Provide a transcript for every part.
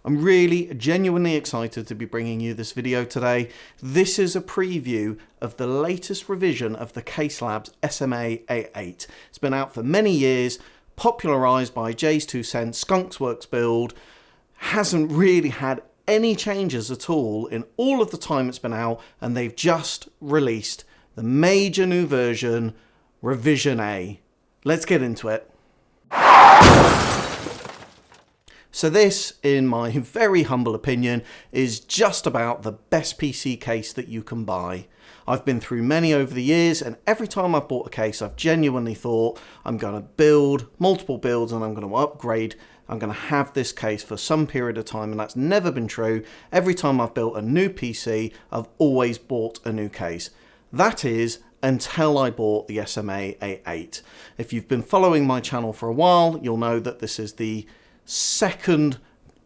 I'm really genuinely excited to be bringing you this video today. This is a preview of the latest revision of the Caselabs SMA8. It's been out for many years, popularised by Jay's 2 cents, Skunkworks build, hasn't really had any changes at all in all of the time it's been out, and they've just released the major new version, Revision A. Let's get into it. So this, in my very humble opinion, is just about the best PC case that you can buy. I've been through many over the years, and every time I've bought a case, I've genuinely thought I'm going to build multiple builds and I'm going to upgrade. I'm going to have this case for some period of time, and that's never been true. Every time I've built a new PC, I've always bought a new case. That is, until I bought the SMA8. If you've been following my channel for a while, you'll know that this is the second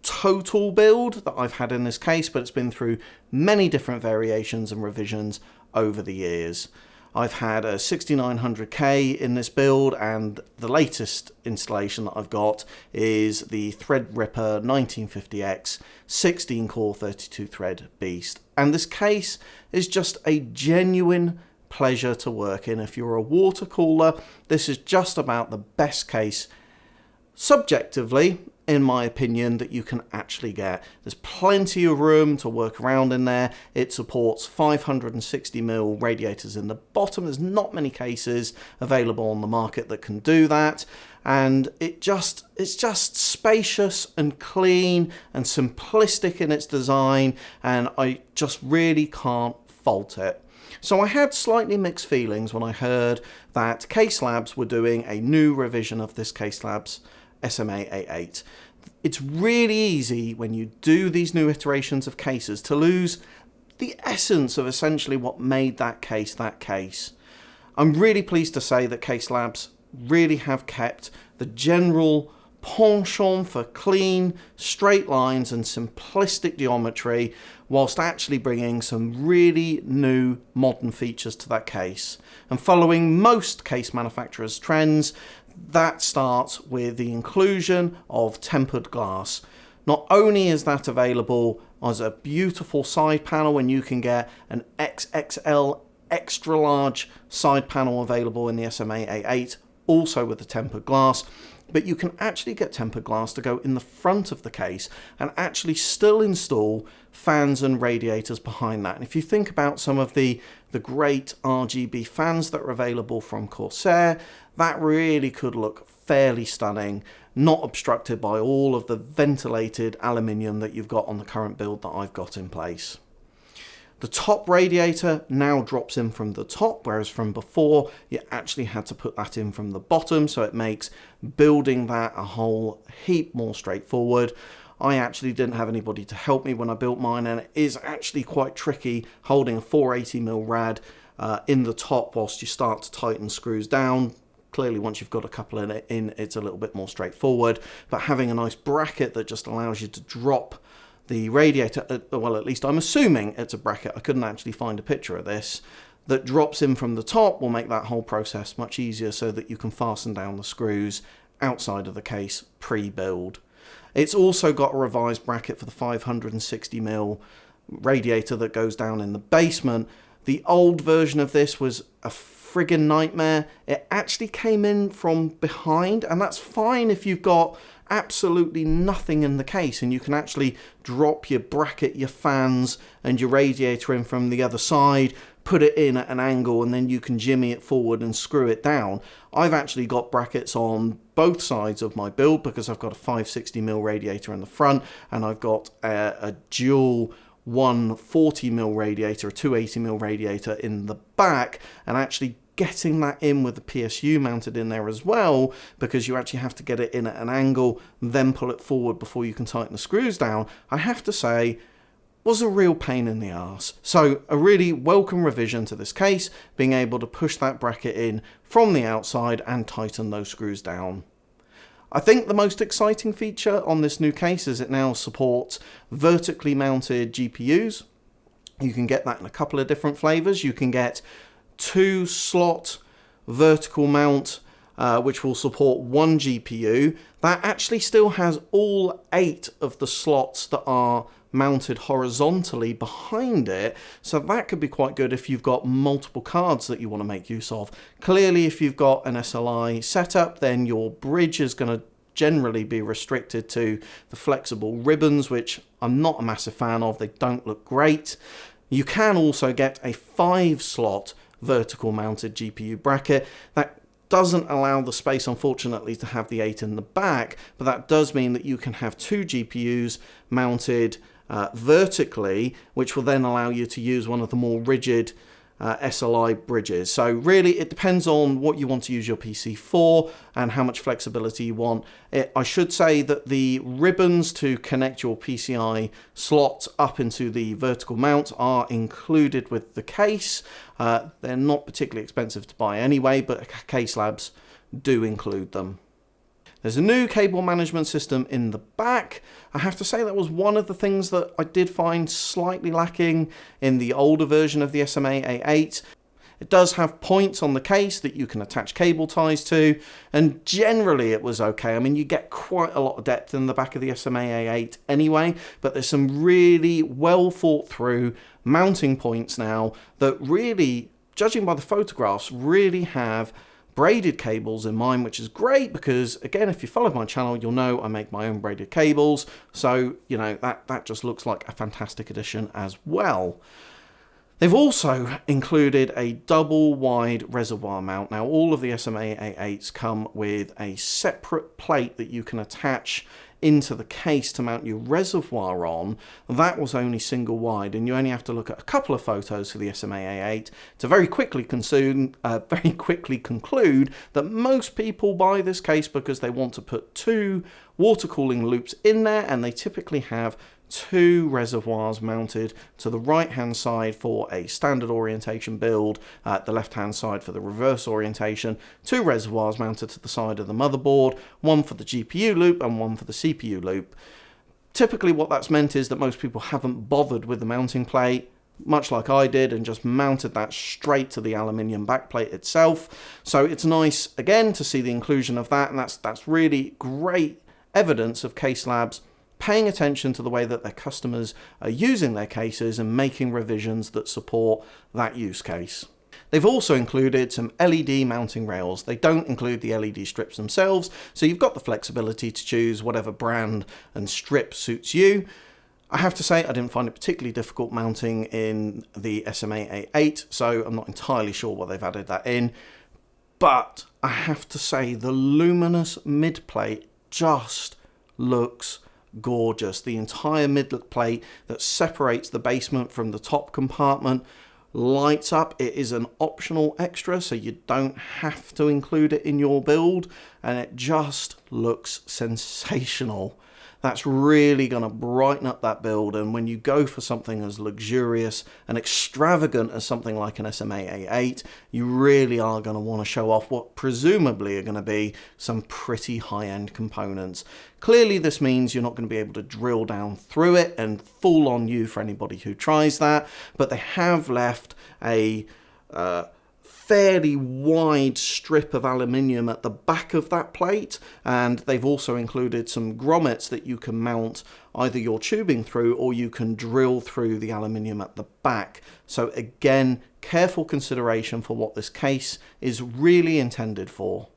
total build that I've had in this case, but it's been through many different variations and revisions over the years. I've had a 6900K in this build, and the latest installation that I've got is the Threadripper 1950X 16 core 32 thread beast. And this case is just a genuine pleasure to work in. If you're a water cooler, this is just about the best case subjectively, in my opinion, that you can actually get. There's plenty of room to work around in there. It supports 560mm radiators in the bottom. There's not many cases available on the market that can do that, and it's just spacious and clean and simplistic in its design, and I just really can't fault it. So I had slightly mixed feelings when I heard that Caselabs were doing a new revision of this Caselabs SMA8. It's really easy when you do these new iterations of cases to lose the essence of essentially what made that case that case. I'm really pleased to say that Caselabs really have kept the general penchant for clean, straight lines and simplistic geometry, whilst actually bringing some really new modern features to that case. And following most case manufacturers' trends, that starts with the inclusion of tempered glass. Not only is that available as a beautiful side panel, and you can get an XXL extra large side panel available in the SMA8, also with the tempered glass, but you can actually get tempered glass to go in the front of the case and actually still install fans and radiators behind that. And if you think about some of the great RGB fans that are available from Corsair, that really could look fairly stunning, not obstructed by all of the ventilated aluminium that you've got on the current build that I've got in place. The top radiator now drops in from the top, whereas from before you actually had to put that in from the bottom, so it makes building that a whole heap more straightforward. I actually didn't have anybody to help me when I built mine, and it is actually quite tricky holding a 480mm rad in the top whilst you start to tighten screws down. Clearly, once you've got a couple in, it's a little bit more straightforward, but having a nice bracket that just allows you to drop the radiator, well, at least I'm assuming it's a bracket, I couldn't actually find a picture of this, that drops in from the top will make that whole process much easier, so that you can fasten down the screws outside of the case pre-build. It's also got a revised bracket for the 560mm radiator that goes down in the basement. The old version of this was a friggin' nightmare. It actually came in from behind, and that's fine if you've got absolutely nothing in the case and you can actually drop your bracket, your fans and your radiator in from the other side, put it in at an angle, and then you can jimmy it forward and screw it down. I've actually got brackets on both sides of my build because I've got a 560mm radiator in the front, and I've got a dual 140mm radiator, a 280mm radiator in the back, and actually getting that in with the PSU mounted in there as well, because you actually have to get it in at an angle, then pull it forward before you can tighten the screws down, I have to say was a real pain in the arse. So a really welcome revision to this case, being able to push that bracket in from the outside and tighten those screws down. I think the most exciting feature on this new case is it now supports vertically mounted GPUs. You can get that in a couple of different flavors. You can get 2-slot vertical mount, which will support one GPU. That actually still has all 8 of the slots that are mounted horizontally behind it, so that could be quite good if you've got multiple cards that you want to make use of. Clearly, if you've got an SLI setup, then your bridge is going to generally be restricted to the flexible ribbons, which I'm not a massive fan of. They don't look great. You can also get a 5-slot vertical mounted GPU bracket. That doesn't allow the space, unfortunately, to have the 8 in the back, but that does mean that you can have 2 GPUs mounted vertically, which will then allow you to use one of the more rigid SLI bridges. So really it depends on what you want to use your PC for and how much flexibility you want. I should say that the ribbons to connect your PCI slots up into the vertical mount are included with the case. They're not particularly expensive to buy anyway, but Caselabs do include them. There's a new cable management system in the back. I have to say that was one of the things that I did find slightly lacking in the older version of the SMA8. It does have points on the case that you can attach cable ties to, and generally it was okay. I mean, you get quite a lot of depth in the back of the SMA8 anyway, but there's some really well thought through mounting points now that really, judging by the photographs, really have braided cables in mind, which is great because, again, if you follow my channel, you'll know I make my own braided cables. So, you know, that just looks like a fantastic addition as well. They've also included a double wide reservoir mount. Now, all of the SMA8s come with a separate plate that you can attach into the case to mount your reservoir on. That was only single wide, and you only have to look at a couple of photos for the SMA8 to very quickly conclude that most people buy this case because they want to put 2 water cooling loops in there, and they typically have 2 reservoirs mounted to the right hand side for a standard orientation build, the left hand side for the reverse orientation, 2 reservoirs mounted to the side of the motherboard, one for the GPU loop and one for the CPU loop. Typically what that's meant is that most people haven't bothered with the mounting plate, much like I did, and just mounted that straight to the aluminium backplate itself. So it's nice again to see the inclusion of that, and that's really great evidence of Caselabs paying attention to the way that their customers are using their cases and making revisions that support that use case. They've also included some LED mounting rails. They don't include the LED strips themselves, so you've got the flexibility to choose whatever brand and strip suits you. I have to say I didn't find it particularly difficult mounting in the SMA8, so I'm not entirely sure why they've added that in. But I have to say the Luminous Midplate just looks gorgeous. The entire midplate that separates the basement from the top compartment lights up. It is an optional extra, so you don't have to include it in your build, and it just looks sensational. That's really going to brighten up that build, and when you go for something as luxurious and extravagant as something like an SMA8, you really are going to want to show off what presumably are going to be some pretty high-end components. Clearly this means you're not going to be able to drill down through it and fall on you for anybody who tries that, but they have left a fairly wide strip of aluminium at the back of that plate, and they've also included some grommets that you can mount either your tubing through or you can drill through the aluminium at the back. So again, careful consideration for what this case is really intended for.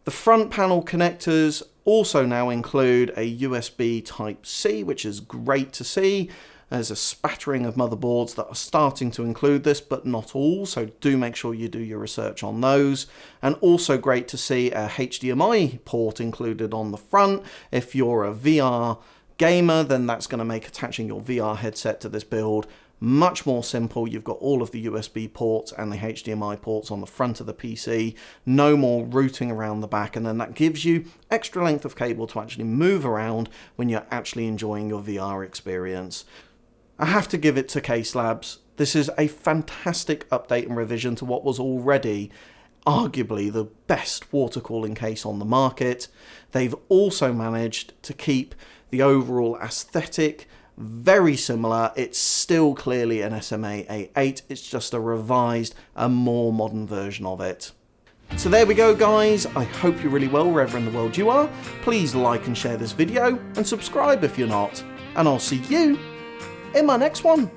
The front panel connectors also now include a USB Type-C, which is great to see. There's a spattering of motherboards that are starting to include this, but not all, so do make sure you do your research on those. And also great to see a HDMI port included on the front. If you're a VR gamer, then that's going to make attaching your VR headset to this build much more simple. You've got all of the USB ports and the HDMI ports on the front of the PC, no more routing around the back, and then that gives you extra length of cable to actually move around when you're actually enjoying your VR experience. I have to give it to Caselabs. This is a fantastic update and revision to what was already arguably the best water cooling case on the market. They've also managed to keep the overall aesthetic very similar. It's still clearly an SMA8. It's just a revised, a more modern version of it. So there we go guys, I hope you're really well wherever in the world you are. Please like and share this video and subscribe if you're not. And I'll see you in my next one.